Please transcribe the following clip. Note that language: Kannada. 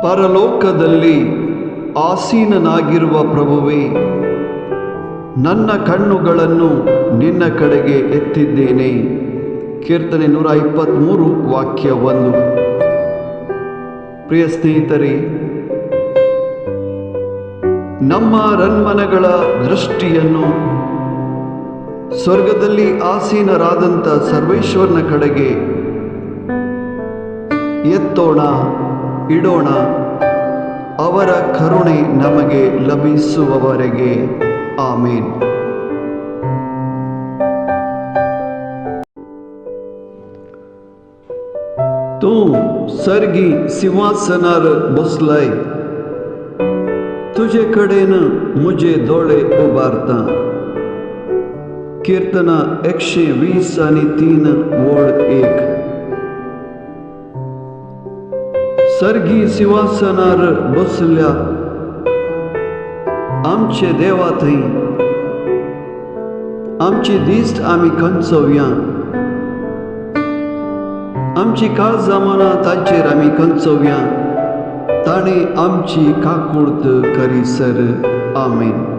ಪರಲೋಕದಲ್ಲಿ ಆಸೀನನಾಗಿರುವ ಪ್ರಭುವೇ, ನನ್ನ ಕಣ್ಣುಗಳನ್ನು ನಿನ್ನ ಕಡೆಗೆ ಎತ್ತಿದ್ದೇನೆ. ಕೀರ್ತನೆ 123 ವಾಕ್ಯ 1. ಪ್ರಿಯ ಸ್ನೇಹಿತರೆ, ನಮ್ಮ ರನ್ಮನಗಳ ದೃಷ್ಟಿಯನ್ನು ಸ್ವರ್ಗದಲ್ಲಿ ಆಸೀನರಾದಂಥ ಸರ್ವೇಶ್ವರನ ಕಡೆಗೆ ಎತ್ತೋಣ, ಇಡೋಣ. ಅವರ ಕರುಣೆ ನಮಗೆ ಲಭಿಸುವವರೆಗೆ. ಆಮೇನ್. तू सर्गी सिंहासनार बसलाय, तुझे कडेन मुझे दोळे उबारता. कीर्तना 120:3 ओळ 1. सर्गी सिंहासनार बसल्या आमचे देवा थंय, आमची दिस्ट आमी कंचवया. आमची काळ जमाना ताचेर आमी कंचवया. ताणे आमची काकुळत करीसर. आमेन.